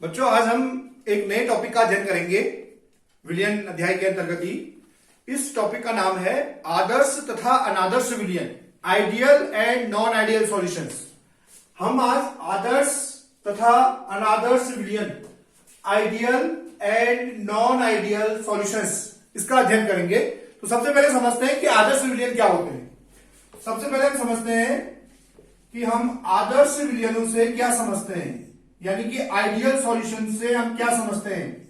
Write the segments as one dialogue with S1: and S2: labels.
S1: बच्चों, आज हम एक नए टॉपिक का अध्ययन करेंगे विलयन अध्याय के अंतर्गत ही। इस टॉपिक का नाम है आदर्श तथा अनादर्श विलयन, ideal and non ideal solutions. हम आज आदर्श तथा अनादर्श विलयन, ideal and non ideal solutions, इसका अध्ययन करेंगे। तो सबसे पहले समझते हैं कि आदर्श विलयन क्या होते हैं। सबसे पहले हम समझते हैं कि हम आदर्श विलयनों से क्या समझते हैं, यानी कि आइडियल सॉल्यूशन से हम क्या समझते हैं।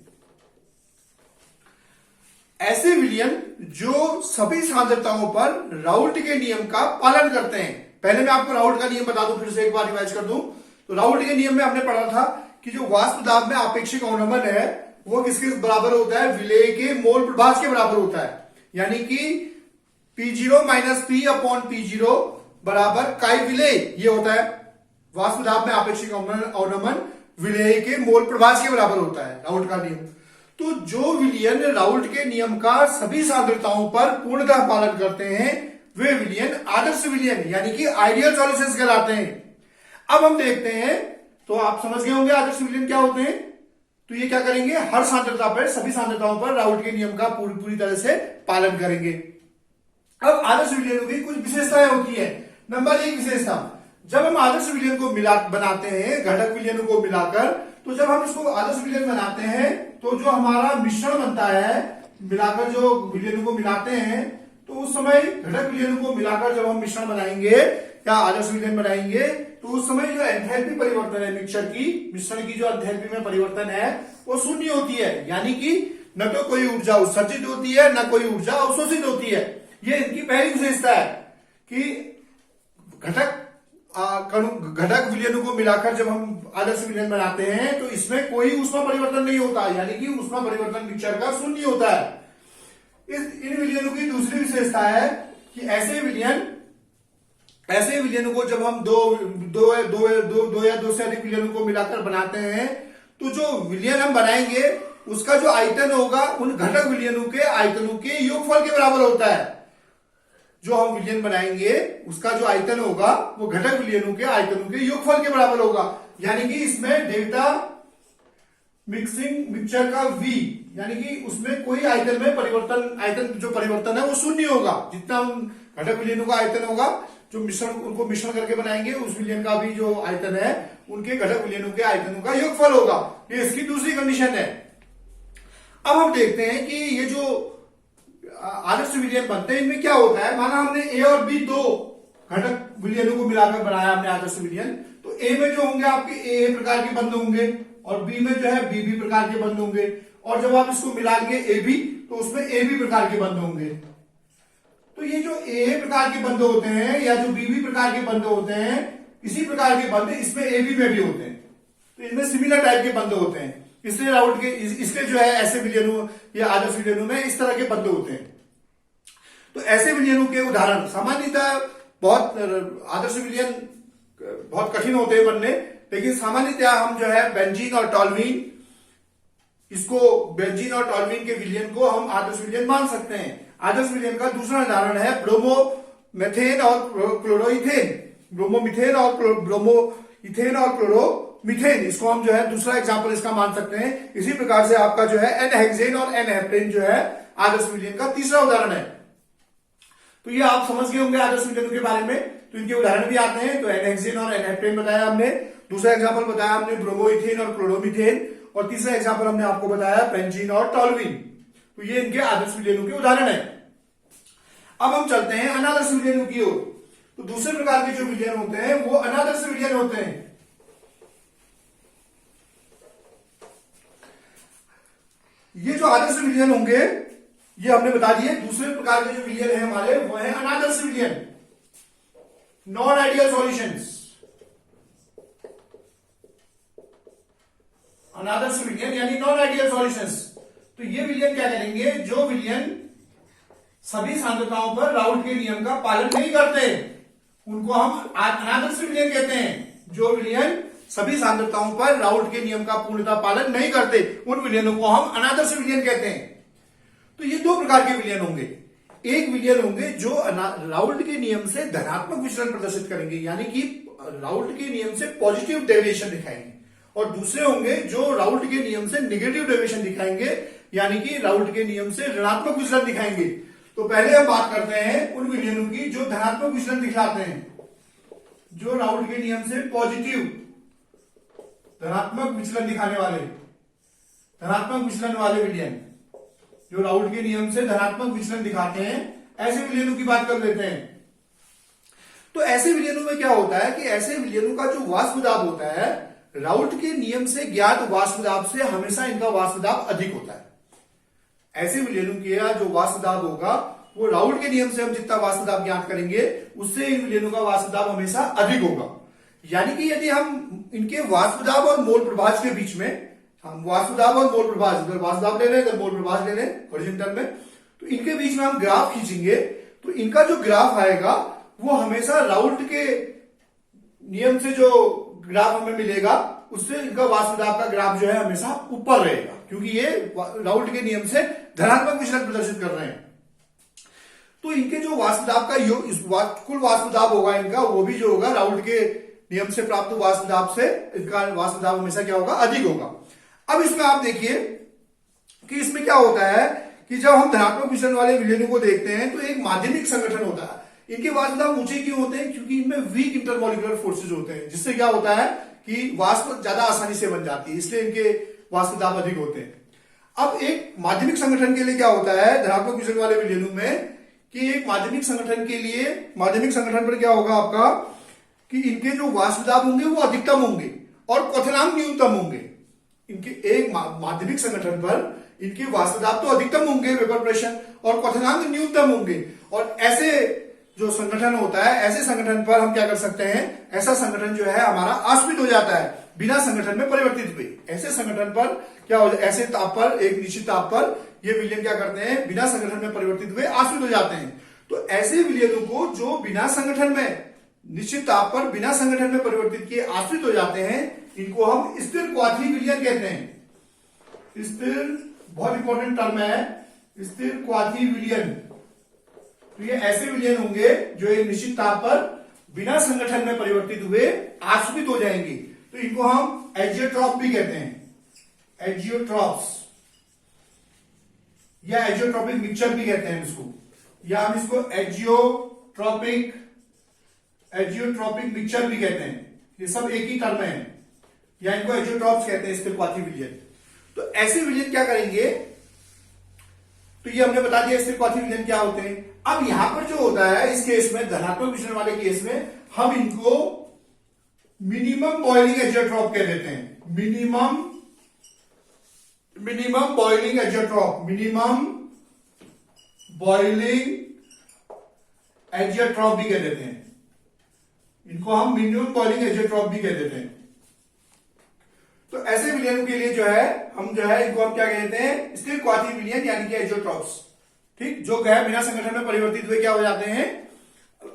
S1: ऐसे विलयन जो सभी सांद्रताओं पर राउल्ट के नियम का पालन करते हैं। पहले मैं आपको राउल्ट का नियम बता दूं, फिर से एक बार रिवाइज कर दूं। तो राउल्ट के नियम में हमने पढ़ा था कि जो वाष्प दाब में आपेक्षिक अवनमन है वो किसके बराबर होता है, विलेय के मोल प्रभाज के बराबर होता है। यानी कि P0 minus P upon P0 बराबर काई विलेय, ये होता है। वाष्प दाब में आपेक्षिक अवनमन विलेय के मोल प्रभाज के बराबर होता है, राउल्ट का नियम। तो जो विलयन राउल्ट के नियम का सभी सांद्रताओं पर पूर्णतः पालन करते हैं वे विलयन आदर्श विलयन यानी कि आइडियल सॉल्यूशंस कहलाते हैं। अब हम देखते हैं, तो आप समझ गए होंगे आदर्श विलयन क्या होते हैं। तो ये क्या करेंगे, हर सांद्रता पर, सभी सांद्रताओं पर राउल्ट के नियम का पूरी तरह से पालन करेंगे। अब आदर्श विलयनों की कुछ विशेषताएं होती है। नंबर 1 विशेषता, जब हम आदर्श विलयन को बनाते हैं घटक विलयनों को मिलाकर, तो जब हम इसको आदर्श विलयन बनाते हैं तो जो हमारा मिश्रण बनता है, मिलाकर जो विलयनों को मिलाते हैं, तो उस समय घटक विलयनों को मिलाकर जब हम मिश्रण बनाएंगे या आदर्श विलयन बनाएंगे, तो उस समय जो एंथैल्पी परिवर्तन है मिश्रण की जो एंथैल्पी में परिवर्तन है वो शून्य होती है। यानी कि न तो कोई ऊर्जा उत्सर्जित होती है न कोई ऊर्जा अवशोषित होती है। ये इनकी पहली विशेषता है कि घटक विलयनों को मिलाकर जब हम आदर्श विलयन बनाते हैं तो इसमें कोई ऊष्मा परिवर्तन नहीं होता, यानी कि ऊष्मा परिवर्तन मिक्सचर का शून्य होता है। इन विलयनों की दूसरी विशेषता है कि ऐसे विलयनों को जब हम दो या दो से अधिक विलयनों को मिलाकर बनाते हैं, तो जो विलयन हम बनाएंगे उसका जो आयतन होगा उन घटक विलयनों के आयतनों के योगफल के बराबर होता है। जो हम विलयन बनाएंगे उसका जो आयतन होगा वो घटक विलयनों के आयतनों के योगफल के बराबर होगा। यानी कि इसमें डेल्टा मिक्सचर का V, यानी कि उसमें कोई आयतन में आयतन जो परिवर्तन है वो शून्य होगा। जितना उन घटक विलयनों का आयतन होगा, जो उनको मिश्रण करके बनाएंगे, उस विलयन का भी जो आयतन है उनके घटक विलयनों के आयतनों का योगफल होगा। ये इसकी दूसरी कंडीशन है। अब हम देखते हैं कि ये जो आदर्श विलयन बनते हैं इनमें क्या होता है। माना हमने A और B दो घटक विलयनों को मिलाकर बनाया हमने आदर्श विलयन, तो A में जो होंगे आपके A प्रकार के बंध होंगे और B में जो है B प्रकार के बंध होंगे, और जब आप इसको मिलाएंगे AB तो उसमें AB प्रकार के बंध होंगे। तो ये जो A प्रकार के बंध होते हैं या जो B प्रकार के बंध होते हैं, इसी प्रकार के बंध इसमें AB में भी होते हैं। तो इनमें सिमिलर टाइप के बंध होते हैं, इसलिए राउल्ट के इसलिए जो है ऐसे विलयनों या आदर्श विलयनों में इस तरह के बंध होते हैं। तो ऐसे विलयनों के उदाहरण सामान्यतः बहुत आदर्श विलयन बहुत कठिन होते हैं बनने, लेकिन सामान्यतः हम जो है बेंजीन और टॉल्यूइन के विलयन को हम आदर्श विलयन मान सकते हैं। आदर्श विलयन का दूसरा उदाहरण है ब्रोमोमिथेन और क्लोरोमीथेन। इसको हम जो है दूसरा एग्जांपल इसका मान सकते हैं। इसी प्रकार से आपका जो है एन-हेक्सेन और एन-हेप्टेन जो है आदर्श विलयन का तीसरा उदाहरण है। तो ये आप समझ गए होंगे आदर्श विलयनों के बारे में। तो इनके उदाहरण भी आते हैं। तो एन-हेक्सेन और एन-हेप्टेन बताया हमने, दूसरा एग्जांपल बताया हमने ब्रोमोइथेन और क्लोरोमीथेन, और तीसरा एग्जांपल हमने आपको बताया बेंजीन और टॉल्यूइन। तो ये इनके आदर्श विलयनों के उदाहरण है। अब हम चलते हैं अनादर्श विलयनों की ओर। तो दूसरे प्रकार के जो विलयन होते हैं वो अनादर्श विलयन होते हैं। ये जो आदर्श विलयन होंगे ये हमने बता दिए। दूसरे प्रकार के जो विलयन है हमारे वो है अनादर्श विलयन, नॉन आइडियल सॉल्यूशंस। अनादर्श विलयन यानी नॉन आइडियल सॉल्यूशंस। तो ये विलयन क्या करेंगे, जो विलयन सभी सांद्रताओं पर राउल्ट के नियम का पालन नहीं करते उनको हम अनादर्श विलयन कहते हैं। जो विलयन सभी सांद्रताओं पर राउल्ट के नियम का पूर्णतः पालन नहीं करते उन विलयनों को हम अनादर्श विलयन कहते हैं। तो ये दो प्रकार के विलयन होंगे। एक विलयन होंगे जो राउल्ट के नियम से धनात्मक विचलन प्रदर्शित करेंगे, यानी कि राउल्ट के नियम से पॉजिटिव डेविएशन दिखाएंगे, और दूसरे होंगे जो राउल्ट के नियम से निगेटिव डेविएशन दिखाएंगे, यानी कि राउल्ट के नियम से ऋणात्मक विचलन दिखाएंगे। तो पहले हम बात करते हैं उन विलयनों की जो धनात्मक विचलन दिखलाते हैं, जो राउल्ट के नियम से पॉजिटिव धनात्मक विचलन दिखाने वाले, धनात्मक विचलन वाले विलयन, जो राउल्ट के नियम से धनात्मक विचलन दिखाते हैं, ऐसे विलयनों की बात कर लेते हैं। तो ऐसे विलयनों में क्या होता है कि ऐसे विलयनों का जो वाष्प दाब होता है राउल्ट के नियम से ज्ञात वाष्प दाब से हमेशा इनका वाष्प दाब अधिक होता है। ऐसे विलयनों का जो वाष्प दाब होगा वो राउल्ट के नियम से हम जितना वाष्प दाब ज्ञात करेंगे उससे इन विलयनों का वाष्प दाब हमेशा अधिक होगा। यानी कि यदि हम इनके वाष्प दाब और मोल प्रभाज के बीच में, हम वाष्प दाब और मोल प्रभाज, इधर वाष्प दाब ले रहे हैं इधर मोल प्रभाज ले रहे हैं हॉरिजॉन्टल में, तो इनके बीच में हम ग्राफ खींचेंगे तो इनका जो ग्राफ आएगा वो हमेशा राउल्ट के नियम से जो ग्राफ हमें मिलेगा उससे इनका वाष्प दाब का ग्राफ जो है हमेशा ऊपर रहेगा, क्योंकि ये राउल्ट के नियम से धनात्मक विचलन प्रदर्शित कर रहे हैं। तो इनके जो वाष्प दाब का कुल वाष्प दाब होगा इनका, वो भी जो होगा राउल्ट के नियम से प्राप्त वाष्प दाब से इनका वाष्प दाब हमेशा क्या होगा, अधिक होगा। अब इसमें आप देखिए कि इसमें क्या होता है कि जब हम धनात्मक विचलन वाले विलयनों को देखते हैं तो एक माध्यमिक संगठन होता है। इनके वाष्प दाब ऊंचे क्यों होते हैं? क्योंकि इनमें वीक इंटरमोलिकुलर फोर्सेज होते हैं, जिससे क्या होता है कि वाष्प ज्यादा आसानी से बन जाती है, इसलिए इनके वाष्प दाब अधिक होते हैं। अब एक माध्यमिक संगठन के लिए क्या होता है धनात्मक विचलन वाले विलयनों में कि एक माध्यमिक संगठन के लिए, माध्यमिक संगठन पर क्या होगा आपका कि इनके जो वाष्प दाब होंगे वो अधिकतम होंगे और क्वथनांक न्यूनतम होंगे। इनके एक माध्यमिक संगठन पर इनके वाष्प दाब तो अधिकतम होंगे वेपर प्रेशर और क्वथनांक न्यूनतम होंगे। और ऐसे जो संगठन होता है, ऐसे संगठन पर हम क्या कर सकते हैं, ऐसा संगठन जो है हमारा आश्रित हो जाता है बिना संगठन में परिवर्तित हुए। ऐसे संगठन पर क्या हो, ऐसे ताप पर, एक निश्चित ताप पर ये विलयन क्या करते हैं, बिना संगठन में परिवर्तित हुए आश्रित हो जाते हैं। तो ऐसे विलयनों को जो बिना संगठन में, निश्चित ताप पर बिना संगठन में परिवर्तित किए आश्रित हो जाते हैं, इनको हम स्थिर क्वाथी विलयन कहते हैं। स्थिर, बहुत इंपॉर्टेंट टर्म है स्थिर क्वाथी विलयन। तो ये ऐसे विलयन होंगे जो एक निश्चित ताप पर बिना संगठन में परिवर्तित हुए आश्रित हो जाएंगे। तो इनको हम एजियोट्रॉप भी कहते हैं, एजियोट्रॉप्स या एजियोट्रॉपिक मिक्सचर भी कहते हैं इसको, या हम इसको एजियोट्रॉपिक मिक्सचर भी कहते हैं। ये सब एक ही टर्म है, या इनको एजियोट्रॉप्स कहते हैं, स्थिर क्वाथी विलयन। तो ऐसे विलयन क्या करेंगे, तो ये हमने बता दिया स्थिर क्वाथी विलयन क्या होते हैं। अब यहां पर जो होता है इस केस में, धनात्मक विचलन वाले केस में, हम इनको मिनिमम बॉइलिंग एजियोट्रॉप कह देते हैं। Minimum boiling azeotrope, minimum boiling azeotrope भी कह देते हैं। इनको हम मिनिमम बॉइलिंग एजियोट्रॉप भी कह देते हैं। तो ऐसे विलयनों के लिए जो है हम जो है इनको हम क्या कहते हैं, स्थिर क्वाथी विलयन यानी कि एजियोट्रॉप्स। ठीक, जो गैर बिना संगठन में परिवर्तित हुए क्या हो जाते हैं,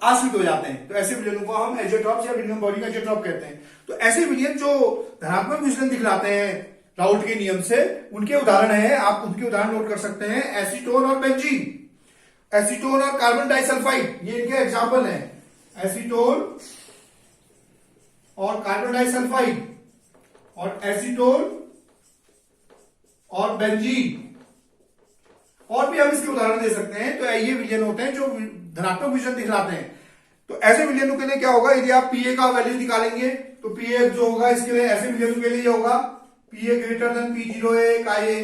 S1: आश्रित हो जाते हैं। तो ऐसे विलयनों को हम एजियोट्रॉप्स या मिनिमम बॉइलिंग एजियोट्रॉप कहते हैं। तो ऐसे विलयन जो धनात्मक विचलन दिखलाते हैं राउल्ट के नियम से, उनके उदाहरण है, आप उनके उदाहरण नोट कर सकते हैं, एसीटोन और बेंजीन, एसीटोन और कार्बन डाइसल्फाइड, ये इनके एग्जाम्पल हैं। एसीटोन और कार्बन डाइसल्फाइड और एसीटोन और बेंजीन, और भी हम इसके उदाहरण दे सकते हैं। तो ये विलयन होते हैं जो धनात्मक विचलन दिखलाते हैं। तो ऐसे विलयनों के लिए क्या होगा, यदि आप पीए का वैल्यू निकालेंगे तो पीए जो होगा इसके लिए, ऐसे विलयनों के लिए होगा PA greater than P01 IA,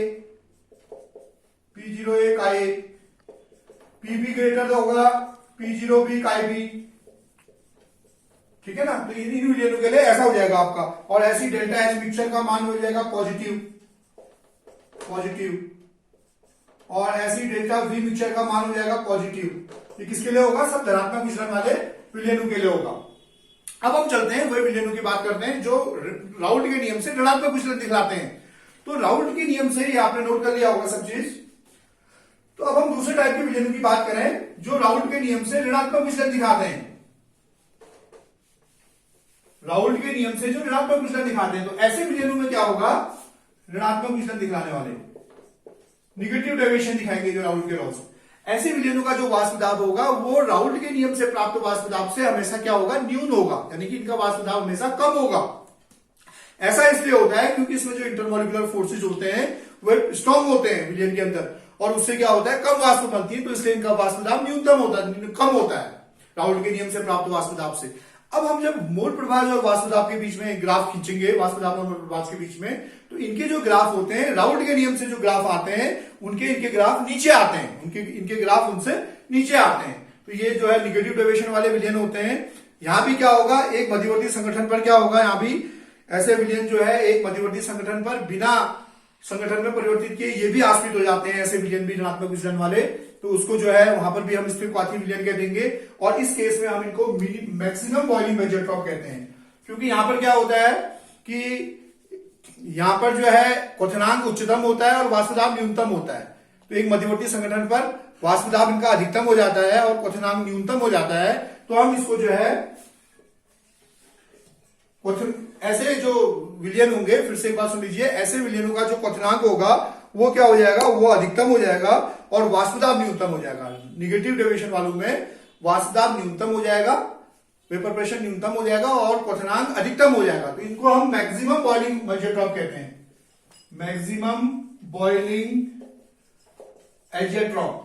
S1: P01 IA, PB greater होगा P0B IB। ठीक है ना, तो इन विलयनों के लिए ऐसा हो जाएगा आपका। और ऐसी डेल्टा एच मिक्सचर का मान हो जाएगा पॉजिटिव, और ऐसी डेल्टा वी मिक्सचर का मान हो जाएगा पॉजिटिव। ये किसके लिए होगा, सब धनात्मक विचलन वाले विलयनों के लिए होगा। अब हम चलते हैं वही विलयनों की बात करते हैं जो राउल्ट के नियम से ऋणात्मक विचलन दिखलाते हैं। तो राउल्ट के नियम से ये आपने नोट कर लिया होगा सब चीज। तो अब हम दूसरे टाइप के विलयनों की बात करें जो राउल्ट के नियम से ऋणात्मक विचलन दिखाते हैं। राउल्ट के नियम से जो ऋणात्मक विचलन दिखाते हैं, तो ऐसे विलयनों में क्या होगा, ऋणात्मक विचलन दिखाने वाले, निगेटिव डेविएशन दिखाएंगे जो राउल्ट के लॉस। ऐसे विलयनों का जो वाष्प दाब होगा वो राउल्ट के नियम से प्राप्त वाष्प दाब से हमेशा क्या होगा, न्यून होगा, यानी कि इनका वाष्प दाब हमेशा कम होगा। ऐसा इसलिए होता है क्योंकि इसमें जो इंटरमोलिकुलर फोर्सेज होते हैं वो स्ट्रॉन्ग होते हैं विलयन के अंदर, और उससे क्या होता है, कम वाष्प बनती है, तो इसलिए इनका वाष्प दाब न्यूनतम होता है, कम होता है राउल्ट के नियम से प्राप्त वाष्प दाब से। अब हम जब मोल प्रभाज और वाष्प दाब के बीच में ग्राफ खींचेंगे, वाष्प दाब और मोल प्रभाज के बीच में, तो इनके जो ग्राफ होते हैं राउल्ट के नियम से जो ग्राफ आते हैं इनके ग्राफ नीचे आते हैं, इनके ग्राफ उनसे नीचे आते हैं। तो ये जो है निगेटिव डेविएशन वाले विलयन होते हैं। यहां भी क्या होगा, एक मध्यवर्ती संगठन पर क्या होगा, यहां भी ऐसे विलयन जो है एक मध्यवर्ती संगठन पर बिना संगठन में परिवर्तित किए ये भी आश्रित हो जाते हैं, ऐसे विलयन भी ऋणात्मक विचलन वाले, तो उसको जो है वहां पर भी हम स्थिरक्वाथी विलयन कह देंगे। और इस केस में हम इनको मैक्सिमम बॉइलिंग मेजर ट्रॉप कहते हैं, क्योंकि यहां पर क्या होता है कि यहां पर जो है क्वथनांक उच्चतम होता है और वाष्प दाब न्यूनतम होता है। तो एक मध्यवर्ती संगठन पर वाष्प दाब इनका अधिकतम हो जाता है और क्वथनांक न्यूनतम हो जाता है, तो हम इसको जो है ऐसे जो विलयन होंगे, फिर से एक बात सुन लीजिए, ऐसे विलयनों का जो क्वथनांक होगा वो क्या हो जाएगा, वो अधिकतम हो जाएगा और वाष्प दाब न्यूनतम हो जाएगा। निगेटिव डेविएशन वालों में वाष्प दाब न्यूनतम हो जाएगा, वेपर प्रेशर न्यूनतम हो जाएगा और क्वथनांक अधिकतम हो जाएगा। तो इनको हम मैक्सिमम बॉइलिंग मेजर ड्रॉप कहते हैं, मैक्सिमम बॉइलिंग एजेट ड्रॉप।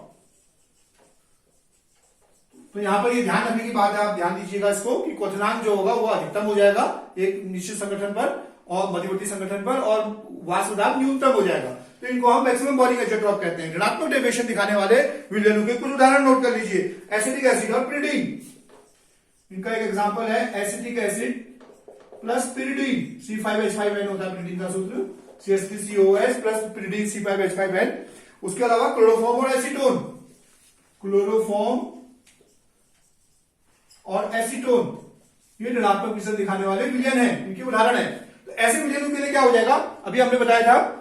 S1: तो यहां पर ये ध्यान रखने की बात है, आप ध्यान दीजिएगा इसको कि क्वथनांक जो होगा वो अधिकतम हो जाएगा एक निश्चित संगठन पर और मध्यवर्ती संगठन पर, और वाष्प दाब न्यूनतम हो जाएगा। तो इनको हम मैक्सिमम बॉइलिंग एजेट ड्रॉप कहते हैं। ऋणात्मक डेविएशन दिखाने वाले विलयनों के कुछ उदाहरण नोट कर लीजिए। एसिटिक एसिड और पिरिडीन, इनका एक एग्जांपल है acetic acid plus pyridine, C5H5N होता है पिरिडीन का सूत्र, CH3COOH प्लस पिरिडीन C5H5N। उसके अलावा क्लोरोफॉर्म और एसीटोन, क्लोरोफॉर्म और एसीटोन, ये ऋणात्मक विचलन दिखाने वाले विलयन हैं, इनके उदाहरण है। तो ऐसे विलयनों के लिए क्या हो जाएगा, अभी हमने बताया था,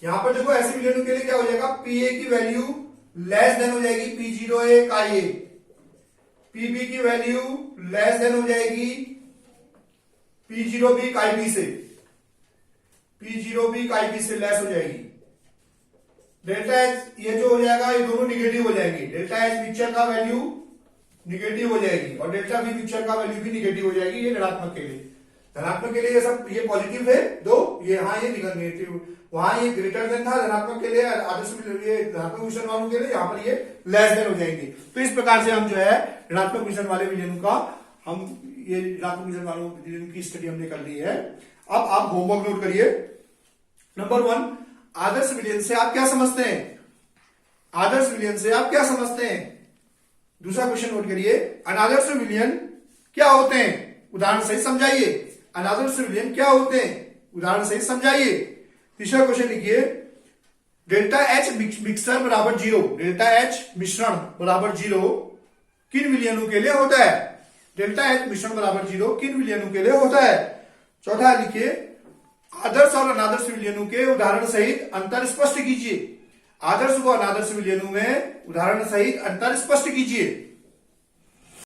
S1: यहां पर देखो ऐसे विलयनों के लिए क्या हो जाएगा, पीए की वैल्यू लेस देन हो जाएगी P0A का ये, पीबी की वैल्यू लेस देन हो जाएगी P0B का IP से, P0B का IP से लेस हो जाएगी। डेल्टा एच ये जो हो जाएगा ये दोनों निगेटिव हो जाएंगे, डेल्टा एच मिक्सचर का वैल्यू निगेटिव हो जाएगी और डेल्टा बी मिक्सचर का वैल्यू भी निगेटिव हो जाएगी, ये ऋणात्मक के लिए। धनात्मक के लिए ये सब ये पॉजिटिव है दो, ये हाँ ये निगेटिव, वहां ये ग्रेटर देन था धनात्मक के लिए, आदर्श ये धनात्मक मिश्रण वालों के लिए, यहाँ पर ये लेस देन हो जाएंगे। तो इस प्रकार से हम जो है ऋणात्मक मिश्रण वाले विलयनों का हम ये ऋणात्मक मिश्रण वालों विलयन की स्टडी हमने कर ली है। अब आप होमवर्क नोट करिए। नंबर 1, आदर्श विलयन से आप क्या समझते हैं, आदर्श विलयन से आप क्या समझते हैं। दूसरा क्वेश्चन नोट करिए, अनादर्श विलयन क्या होते हैं, उदाहरण सहित समझाइए। अनादर्श विलयन क्या होते हैं, उदाहरण सहित समझाइए। तीसरा क्वेश्चन लिखिए, डेल्टा एच मिक्सर बराबर 0, डेल्टा एच मिश्रण बराबर 0 किन विलयनों के लिए होता है, डेल्टा एच मिश्रण बराबर 0 किन विलयनों के लिए होता है। चौथा लिखिए, आदर्श और अनादर्श विलयनों के उदाहरण सहित अंतर स्पष्ट कीजिए। आदर्श व अनादर्श विलयनों में उदाहरण सहित अंतर स्पष्ट कीजिए।